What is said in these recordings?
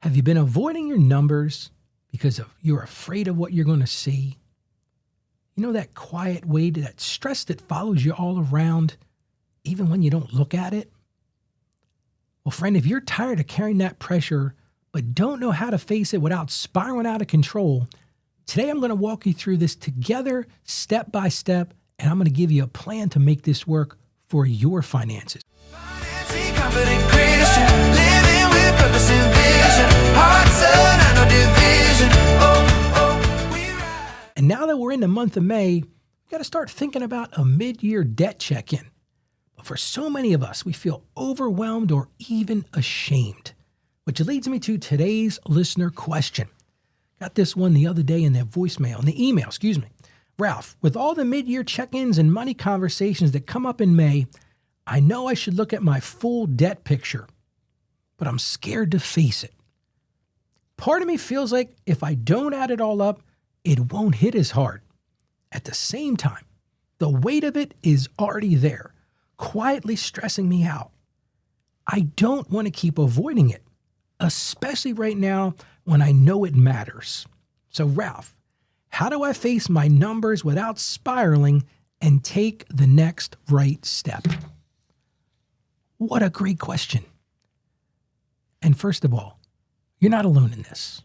Have you been avoiding your numbers because you're afraid of what you're going to see? You know that quiet weight, that stress that follows you all around, even when you don't look at it? Well, friend, if you're tired of carrying that pressure but don't know how to face it without spiraling out of control, today I'm going to walk you through this together, step by step, and I'm going to give you a plan to make this work for your finances. Confident Christian, living with purpose and vision, heart, sun, and no division. We ride. And now that we're in the month of May, we got to start thinking about a mid-year debt check-in. But for so many of us, we feel overwhelmed or even ashamed, which leads me to today's listener question. Got this one the other day in the email. Ralph, with all the mid-year check-ins and money conversations that come up in May, I know I should look at my full debt picture, but I'm scared to face it. Part of me feels like if I don't add it all up, it won't hit as hard. At the same time, the weight of it is already there, quietly stressing me out. I don't want to keep avoiding it, especially right now when I know it matters. So Ralph, how do I face my numbers without spiraling and take the next right step? What a great question. And first of all, you're not alone in this.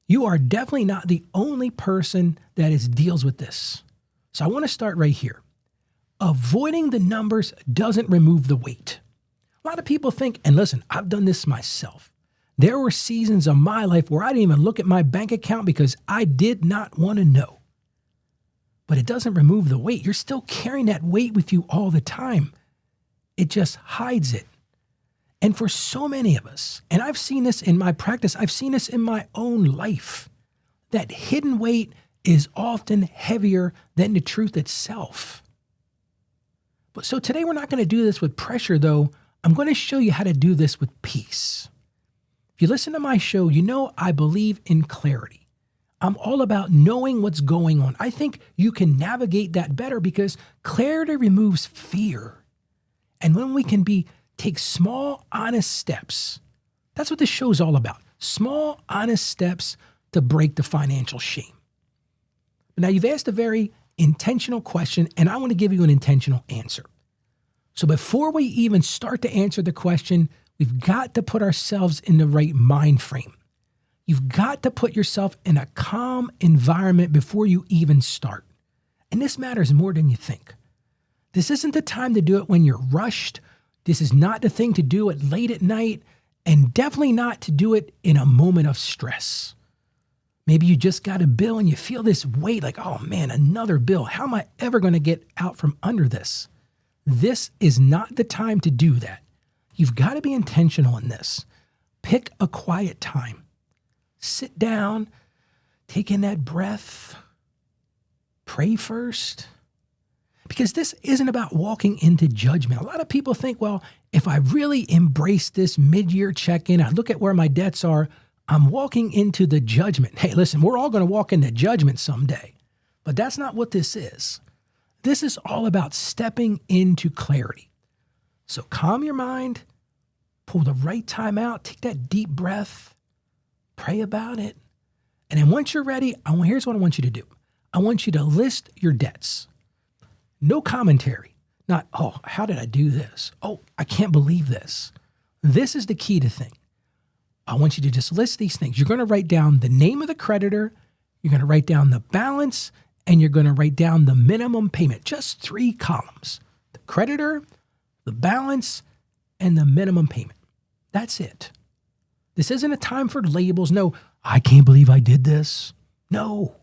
You are definitely not the only person that deals with this. So I want to start right here. Avoiding the numbers doesn't remove the weight. A lot of people think, and listen, I've done this myself. There were seasons of my life where I didn't even look at my bank account because I did not want to know. But it doesn't remove the weight. You're still carrying that weight with you all the time. It just hides it. And for so many of us, and I've seen this in my practice, I've seen this in my own life, that hidden weight is often heavier than the truth itself. But so today we're not going to do this with pressure, though. I'm going to show you how to do this with peace. If you listen to my show, you know I believe in clarity. I'm all about knowing what's going on. I think you can navigate that better because clarity removes fear. And when we can take small, honest steps, that's what this show's all about. Small, honest steps to break the financial shame. Now, you've asked a very intentional question, and I want to give you an intentional answer. So before we even start to answer the question, we've got to put ourselves in the right mind frame. You've got to put yourself in a calm environment before you even start. And this matters more than you think. This isn't the time to do it when you're rushed. This is not the thing to do it late at night, and definitely not to do it in a moment of stress. Maybe you just got a bill and you feel this weight like, oh man, another bill. How am I ever going to get out from under this? This is not the time to do that. You've got to be intentional in this. Pick a quiet time. Sit down, take in that breath, pray first. Because this isn't about walking into judgment. A lot of people think, well, if I really embrace this mid-year check-in, I look at where my debts are, I'm walking into the judgment. Hey, listen, we're all going to walk into judgment someday. But that's not what this is. This is all about stepping into clarity. So calm your mind, pull the right time out, take that deep breath, pray about it. And then once you're ready, here's what I want you to do. I want you to list your debts. No commentary. Not, oh, how did I do this? Oh, I can't believe this. This is the key to thing. I want you to just list these things. You're going to write down the name of the creditor, you're going to write down the balance, and you're going to write down the minimum payment. Just 3 columns. The creditor, the balance, and the minimum payment. That's it. This isn't a time for labels. No, I can't believe I did this. No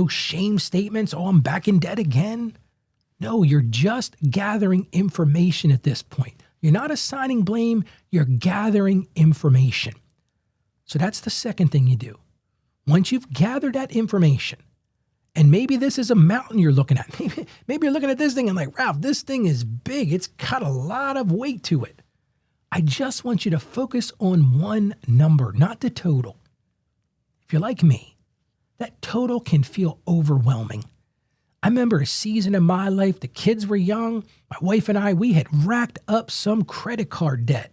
shame statements. Oh, I'm back in debt again. No, you're just gathering information at this point. You're not assigning blame, you're gathering information. So that's the second thing you do. Once you've gathered that information, and maybe this is a mountain you're looking at. Maybe you're looking at this thing and like, Ralph, this thing is big. It's got a lot of weight to it. I just want you to focus on one number, not the total. If you're like me, that total can feel overwhelming. I remember a season in my life, the kids were young, my wife and I, we had racked up some credit card debt.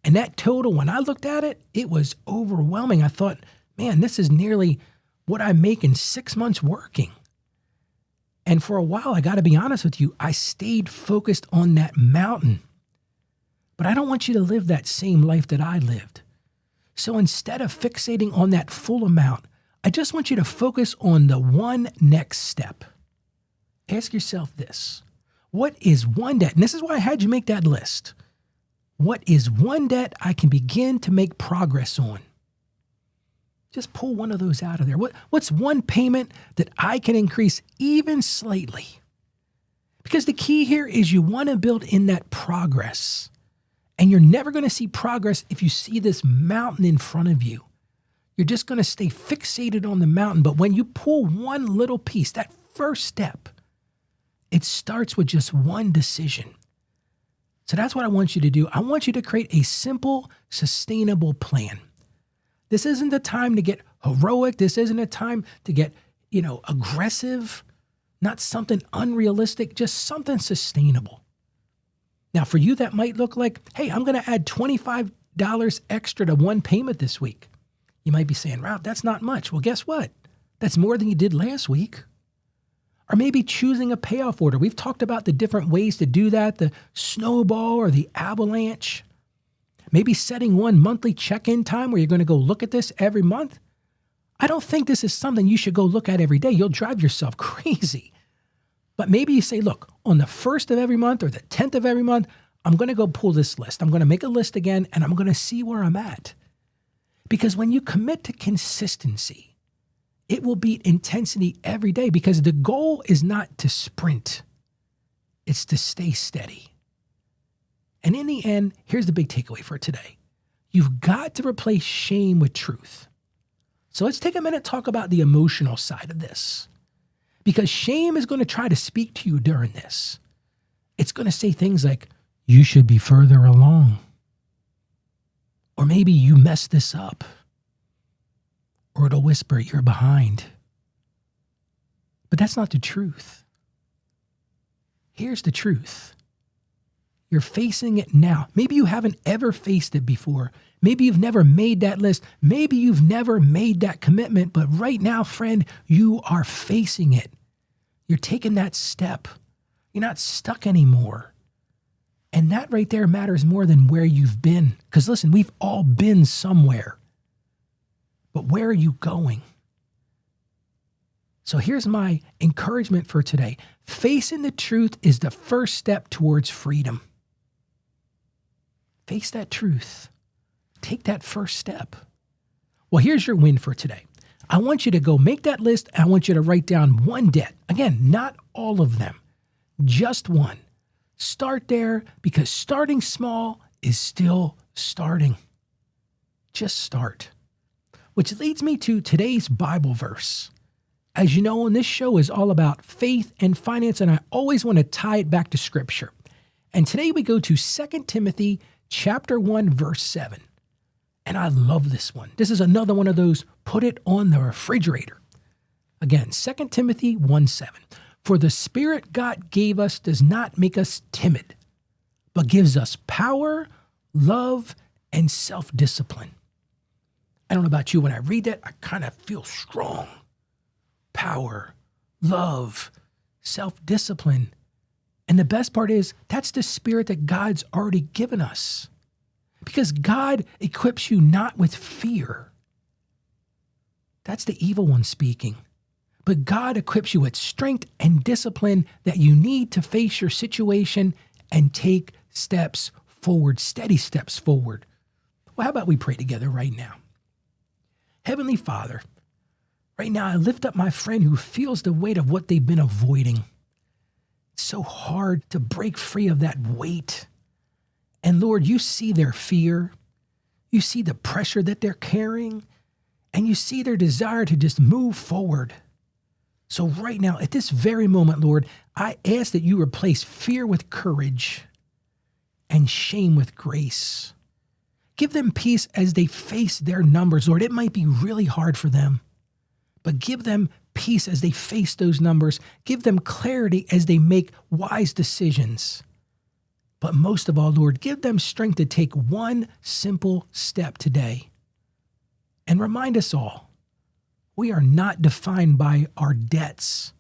And that total, when I looked at it, it was overwhelming. I thought, man, this is nearly what I make in 6 months working. And for a while, I got to be honest with you, I stayed focused on that mountain. But I don't want you to live that same life that I lived. So instead of fixating on that full amount, I just want you to focus on the one next step. Ask yourself this. What is one debt? And this is why I had you make that list. What is one debt I can begin to make progress on? Just pull one of those out of there. What's one payment that I can increase even slightly? Because the key here is you want to build in that progress. And you're never going to see progress if you see this mountain in front of you. You're just going to stay fixated on the mountain. But when you pull one little piece, that first step, it starts with just one decision. So that's what I want you to do. I want you to create a simple, sustainable plan. This isn't the time to get heroic. This isn't a time to get, aggressive. Not something unrealistic, just something sustainable. Now, for you, that might look like, hey, I'm going to add $25 extra to one payment this week. You might be saying, Ralph, that's not much. Well, guess what? That's more than you did last week. Or maybe choosing a payoff order. We've talked about the different ways to do that, the snowball or the avalanche. Maybe setting one monthly check-in time where you're going to go look at this every month. I don't think this is something you should go look at every day. You'll drive yourself crazy. But maybe you say, look, on the 1st of every month or the 10th of every month, I'm going to go pull this list. I'm going to make a list again, and I'm going to see where I'm at. Because when you commit to consistency, it will beat intensity every day, because the goal is not to sprint. It's to stay steady. And in the end, here's the big takeaway for today. You've got to replace shame with truth. So let's take a minute to talk about the emotional side of this. Because shame is going to try to speak to you during this. It's going to say things like, you should be further along. Or maybe you messed this up. Or it'll whisper, you're behind. But that's not the truth. Here's the truth. You're facing it now. Maybe you haven't ever faced it before. Maybe you've never made that list. Maybe you've never made that commitment. But right now, friend, you are facing it. You're taking that step. You're not stuck anymore. And that right there matters more than where you've been. Because listen, we've all been somewhere. But where are you going? So here's my encouragement for today. Facing the truth is the first step towards freedom. Face that truth. Take that first step. Well, here's your win for today. I want you to go make that list. And I want you to write down one debt. Again, not all of them, just one. Start there, because starting small is still starting. Just start. Which leads me to today's Bible verse. As you know, this show is all about faith and finance, and I always want to tie it back to Scripture. And today we go to 2 Timothy chapter 1, verse 7. And I love this one. This is another one of those, put it on the refrigerator. Again, 2 Timothy 1:7. For the Spirit God gave us does not make us timid, but gives us power, love, and self-discipline. I don't know about you, when I read that, I kind of feel strong. Power, love, self-discipline. And the best part is, that's the Spirit that God's already given us. Because God equips you not with fear. That's the evil one speaking. But God equips you with strength and discipline that you need to face your situation and take steps forward, steady steps forward. Well, how about we pray together right now? Heavenly Father, right now I lift up my friend who feels the weight of what they've been avoiding. It's so hard to break free of that weight. And Lord, you see their fear. You see the pressure that they're carrying. And you see their desire to just move forward. So right now, at this very moment, Lord, I ask that you replace fear with courage and shame with grace. Give them peace as they face their numbers, Lord. It might be really hard for them, but give them peace as they face those numbers. Give them clarity as they make wise decisions. But most of all, Lord, give them strength to take one simple step today. And remind us all, we are not defined by our debts,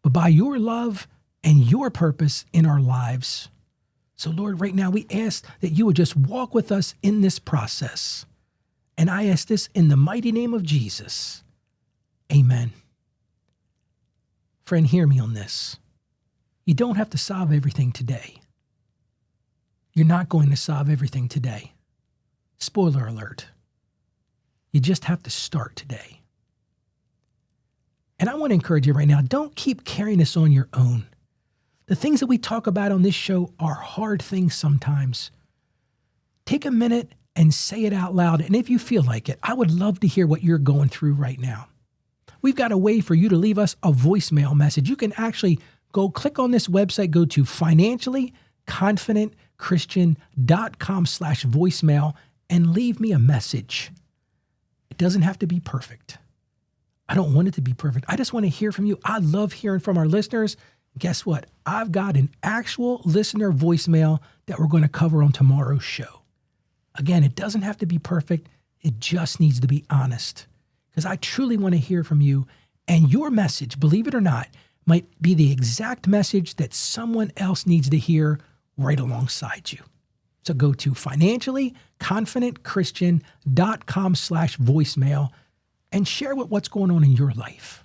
but by your love and your purpose in our lives. So Lord, right now we ask that you would just walk with us in this process. And I ask this in the mighty name of Jesus. Amen. Friend, hear me on this. You don't have to solve everything today. You're not going to solve everything today. Spoiler alert. You just have to start today. And I want to encourage you right now, don't keep carrying this on your own. The things that we talk about on this show are hard things sometimes. Take a minute and say it out loud. And if you feel like it, I would love to hear what you're going through right now. We've got a way for you to leave us a voicemail message. You can actually go click on this website, go to financiallyconfidentchristian.com/voicemail and leave me a message. It doesn't have to be perfect. I don't want it to be perfect. I just want to hear from you. I love hearing from our listeners. Guess what? I've got an actual listener voicemail that we're going to cover on tomorrow's show. Again, it doesn't have to be perfect. It just needs to be honest. Because I truly want to hear from you. And your message, believe it or not, might be the exact message that someone else needs to hear right alongside you. So go to financiallyconfidentchristian.com/voicemail and share what's going on in your life.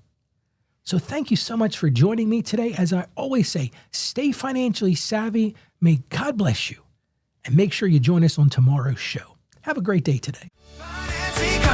So thank you so much for joining me today. As I always say, stay financially savvy. May God bless you. And make sure you join us on tomorrow's show. Have a great day today. Financially